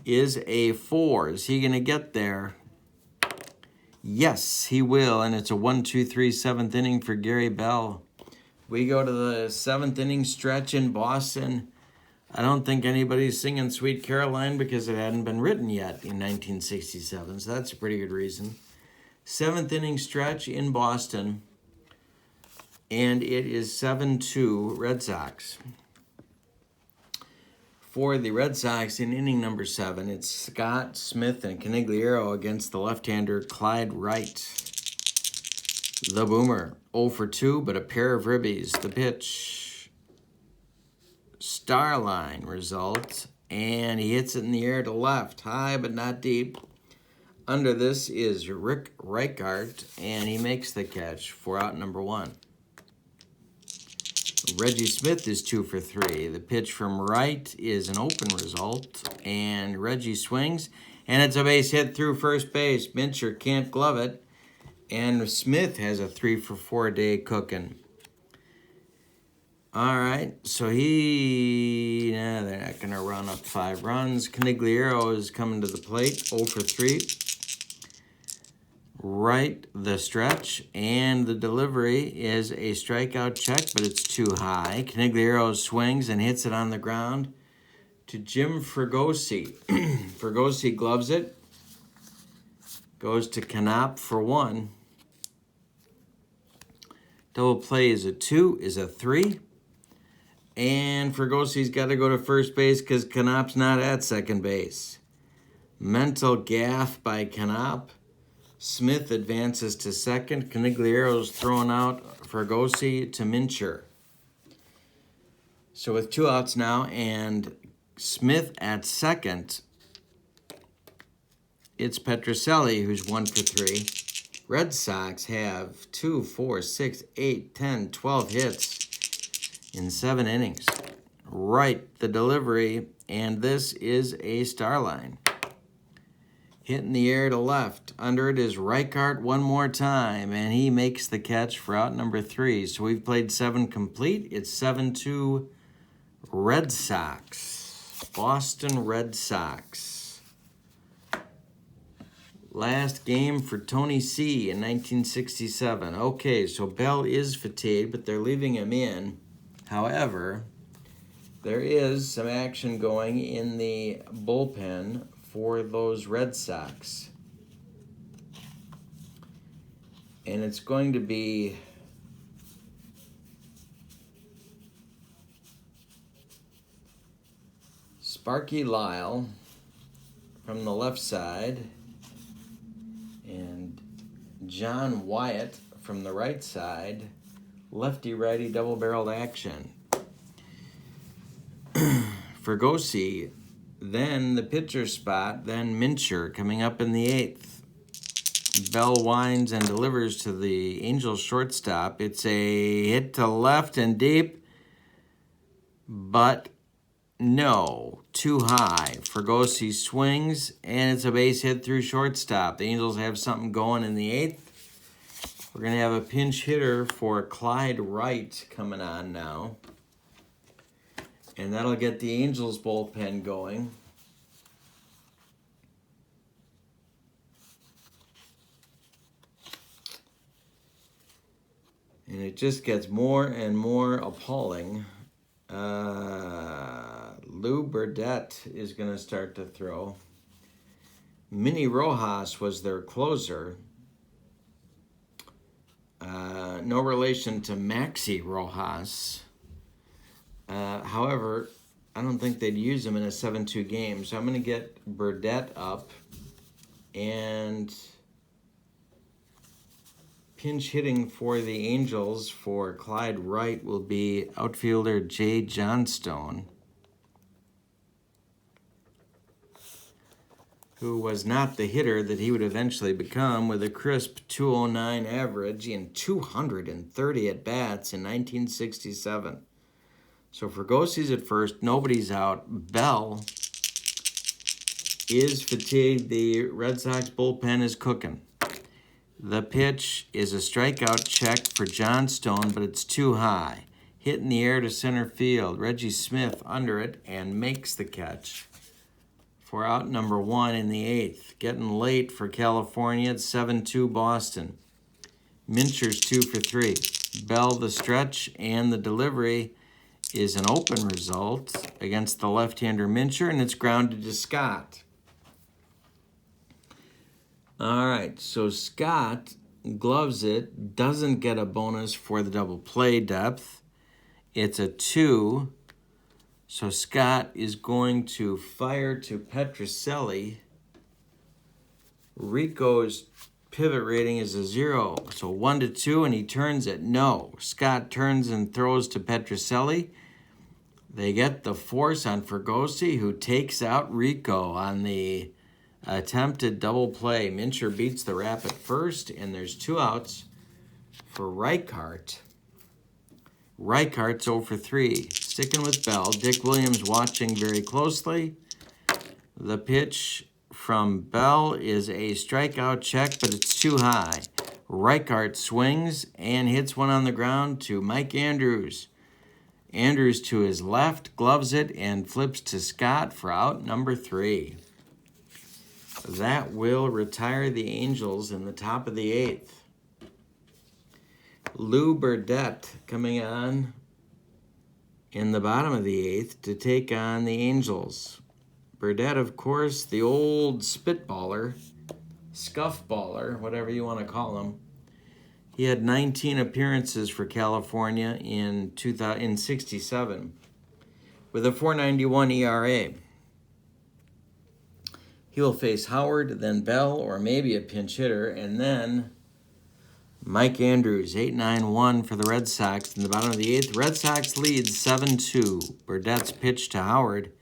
is a 4. Is he going to get there? Yes, he will. And it's a 1-2-3 7th inning for Gary Bell. We go to the 7th inning stretch in Boston. I don't think anybody's singing Sweet Caroline because it hadn't been written yet in 1967, so that's a pretty good reason. 7th inning stretch in Boston, and it is 7-2 Red Sox. For the Red Sox in inning number 7, it's Scott, Smith, and Canigliaro against the left-hander Clyde Wright. The boomer, 0 for 2, but a pair of ribbies. The pitch. Starline result, and he hits it in the air to left, high but not deep. Under this is Rick Reichart, and he makes the catch for out number 1. Reggie Smith is 2 for 3. The pitch from Wright is an open result, and Reggie swings, and it's a base hit through first base. Mincher can't glove it, and Smith has a 3 for 4 day cooking. All right, so they're not going to run up 5 runs. Canigliaro is coming to the plate, 0 for 3. Right, the stretch, and the delivery is a strikeout check, but it's too high. Canigliaro swings and hits it on the ground to Jim Fregosi. Fregosi gloves it, goes to Canop for 1. Double play is a 2, is a 3. And Fergosi's got to go to first base because Knopp's not at second base. Mental gaff by Knopp. Smith advances to second. Conigliero's thrown out Fergosi to Mincher. So with 2 outs now and Smith at second, it's Petrocelli who's 1 for 3. Red Sox have 2, 4, 6, 8, 10, 12 hits in 7 innings. Right, the delivery, and this is a star line. Hit in the air to left. Under it is Reichart one more time, and he makes the catch for out number 3. So we've played 7 complete. It's 7-2 Red Sox. Boston Red Sox. Last game for Tony C. in 1967. Okay, so Bell is fatigued, but they're leaving him in. However, there is some action going in the bullpen for those Red Sox. And it's going to be Sparky Lyle from the left side and John Wyatt from the right side. Lefty-righty double-barreled action. Fergosi, then the pitcher spot, then Mincher coming up in the 8th. Bell winds and delivers to the Angels shortstop. It's a hit to left and deep, but no, too high. Fergosi swings, and it's a base hit through shortstop. The Angels have something going in the 8th. We're going to have a pinch hitter for Clyde Wright coming on now. And that'll get the Angels bullpen going. And it just gets more and more appalling. Lou Burdette is going to start to throw. Minnie Rojas was their closer. No relation to Maxie Rojas. However, I don't think they'd use him in a 7-2 game. So I'm going to get Burdette up. And pinch hitting for the Angels for Clyde Wright will be outfielder Jay Johnstone, who was not the hitter that he would eventually become with a crisp 209 average in 230 at-bats in 1967. So Fergosi's at first, nobody's out. Bell is fatigued. The Red Sox bullpen is cooking. The pitch is a strikeout check for Johnstone, but it's too high. Hit in the air to center field. Reggie Smith under it and makes the catch for out number 1 in the 8th. Getting late for California. It's 7-2 Boston. Mincher's 2 for 3. Bell the stretch, and the delivery is an open result against the left-hander Mincher, and it's grounded to Scott. All right, so Scott gloves it, doesn't get a bonus for the double play depth. It's a 2. So Scott is going to fire to Petrocelli. Rico's pivot rating is a 0. So 1-2, and he turns it. No. Scott turns and throws to Petrocelli. They get the force on Fergosi, who takes out Rico on the attempted double play. Mincher beats the rap at first, and there's 2 outs for Reichart. Reichart's 0 for 3. Sticking with Bell. Dick Williams watching very closely. The pitch from Bell is a strikeout check, but it's too high. Reichart swings and hits one on the ground to Mike Andrews. Andrews to his left, gloves it, and flips to Scott for out number 3. That will retire the Angels in the top of the 8th. Lou Burdette coming on in the bottom of the 8th to take on the Angels. Burdette, of course, the old spitballer, scuffballer, whatever you want to call him. He had 19 appearances for California in 67 with a 4.91 ERA. He will face Howard, then Bell, or maybe a pinch hitter, and then Mike Andrews, 8.91 for the Red Sox. In the bottom of the eighth, Red Sox leads 7-2. Burdett's pitch to Howard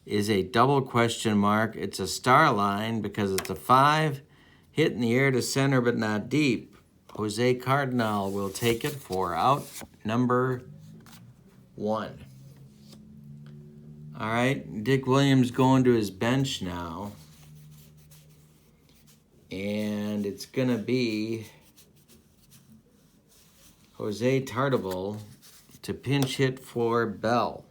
is a double question mark. It's a star line because it's a 5, hit in the air to center but not deep. Jose Cardinal will take it for out number 1. All right, Dick Williams going to his bench now. And it's going to be Jose Tartabull to pinch hit for Bell.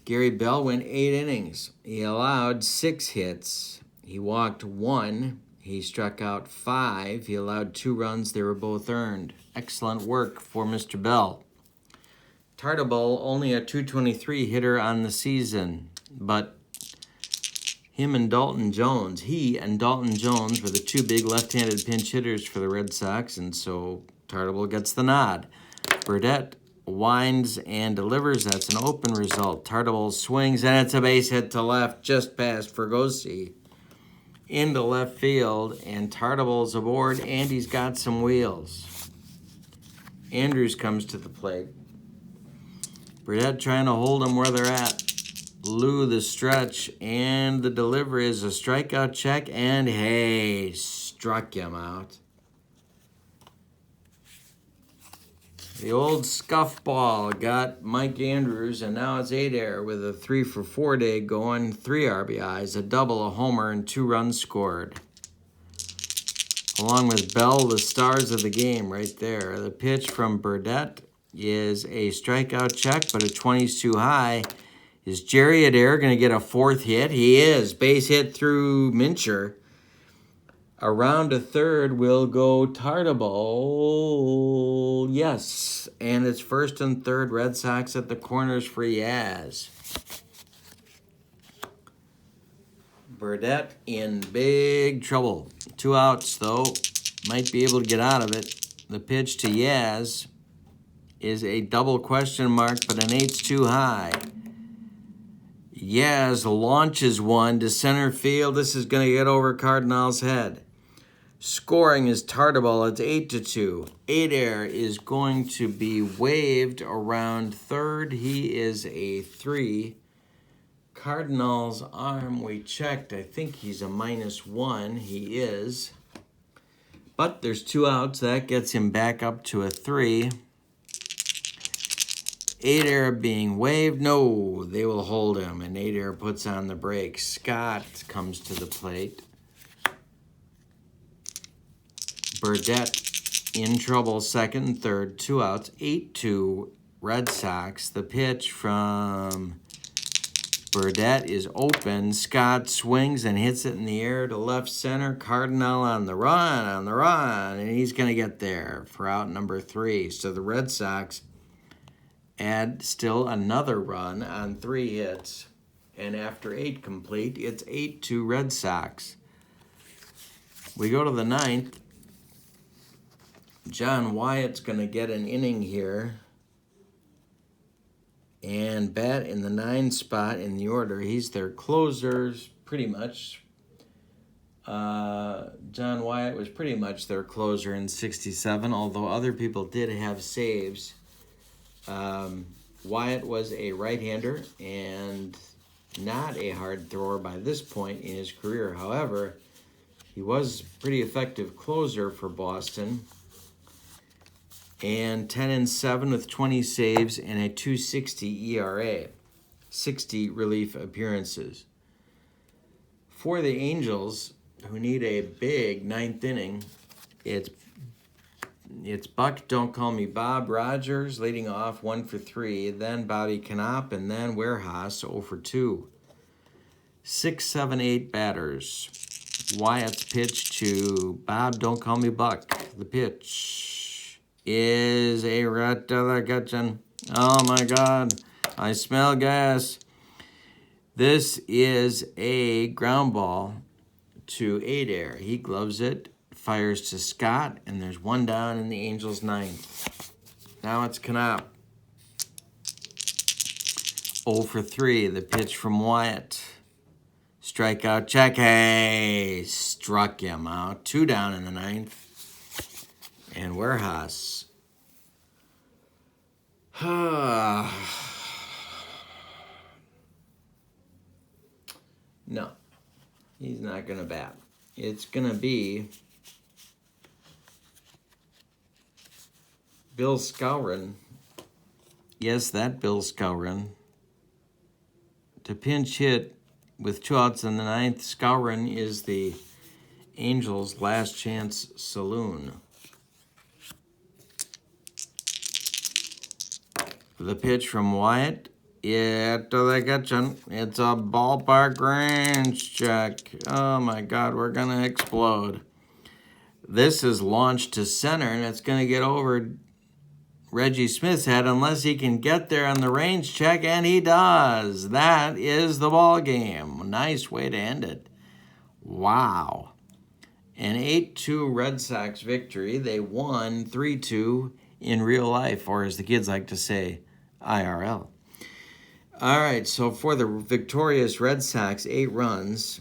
Gary Bell went 8 innings. He allowed 6 hits. He walked 1. He struck out 5. He allowed 2 runs. They were both earned. Excellent work for Mr. Bell. Tartabull, only a .223 hitter on the season, but he and Dalton Jones were the 2 big left-handed pinch hitters for the Red Sox, and so Tartabull gets the nod. Burdett winds and delivers. That's an open result. Tartabull swings, and it's a base hit to left, just past Fregosi into left field, and Tartabull's aboard, and he's got some wheels. Andrews comes to the plate. Burdett trying to hold them where they're at. Lou the stretch, and the delivery is a strikeout check, and hey, struck him out. The old scuff ball got Mike Andrews, and now it's Adair with a 3-for-4 day going, 3 RBIs, a double, a homer, and 2 runs scored. Along with Bell, the stars of the game right there. The pitch from Burdett is a strikeout check, but a 20's too high. Is Jerry Adair going to get a 4th hit? He is. Base hit through Mincher. Around to third will go Tartabull. Yes. And it's first and third. Red Sox at the corners for Yaz. Burdett in big trouble. 2 outs, though. Might be able to get out of it. The pitch to Yaz is a double question mark, but an 8's too high. Yaz launches one to center field. This is going to get over Cardinal's head. Scoring is Tartabull. It's 8-2. Adair is going to be waved around third. He is a 3. Cardinal's arm, we checked. I think he's a -1. He is. But there's 2 outs. That gets him back up to a 3. Adair being waved. No, they will hold him, and Adair puts on the brakes. Scott comes to the plate. Burdett in trouble, second and third, 2 outs, 8-2 Red Sox. The pitch from Burdett is open. Scott swings and hits it in the air to left center. Cardinal on the run, and he's going to get there for out number 3. So the Red Sox add still another run on 3 hits. And after 8 complete, it's 8-2 Red Sox. We go to the 9th. John Wyatt's going to get an inning here and bat in the 9 spot in the order. He's their closers, pretty much. John Wyatt was pretty much their closer in 67, although other people did have saves. Wyatt was a right-hander and not a hard thrower by this point in his career. However, he was a pretty effective closer for Boston. And 10-7 with 20 saves and a .260 ERA, 60 relief appearances. For the Angels, who need a big 9th inning, it's Buck, Don't Call Me Bob Rogers leading off 1 for 3, then Bobby Knopp, and then Warehouse 0 for 2. 6, 7, 8 batters. Wyatt's pitch to Bob, Don't Call Me Buck. The pitch is a rat to the kitchen. Oh my God, I smell gas. This is a ground ball to Adair. He gloves it, fires to Scott, and there's one down in the Angels' ninth. Now it's Knopp. 0 for 3. The pitch from Wyatt. Strikeout check. Hey, struck him out. 2 down in the ninth. And Warehouse. No, he's not going to bat. It's going to be Bill Skowron. Yes, that Bill Skowron. To pinch hit with 2 outs in the ninth. Skowron is the Angels' last chance saloon. The pitch from Wyatt. Yeah, to the kitchen. It's a ballpark range check. Oh my God, we're going to explode. This is launched to center, and it's going to get over Reggie Smith's head unless he can get there on the range check, and he does. That is the ball game. Nice way to end it. Wow. An 8-2 Red Sox victory. They won 3-2 in real life, or as the kids like to say, IRL. All right, so for the victorious Red Sox, 8 runs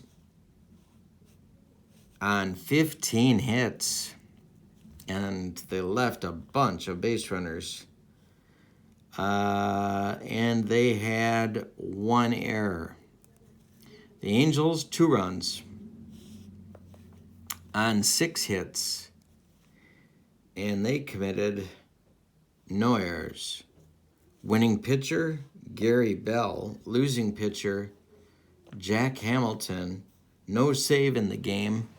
on 15 hits, and they left a bunch of base runners. And they had 1 error. The Angels, 2 runs on 6 hits, and they committed no errors. Winning pitcher, Gary Bell. Losing pitcher, Jack Hamilton. No save in the game.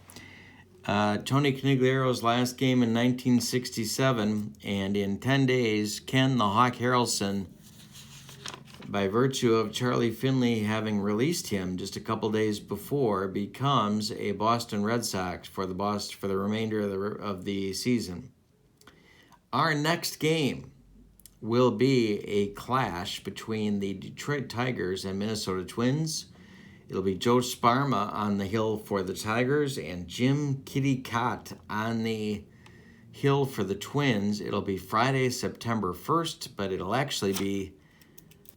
Tony Conigliero's last game in 1967, and in 10 days, Ken the Hawk Harrelson, by virtue of Charlie Finley having released him just a couple days before, becomes a Boston Red Sox for the remainder of the season. Our next game will be a clash between the Detroit Tigers and Minnesota Twins. It'll be Joe Sparma on the hill for the Tigers and Jim Kitty Cott on the hill for the Twins. It'll be Friday, September 1st, but it'll actually be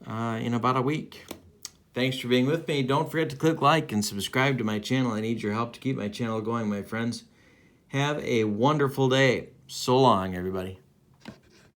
in about a week. Thanks for being with me. Don't forget to click like and subscribe to my channel. I need your help to keep my channel going, my friends. Have a wonderful day. So long, everybody.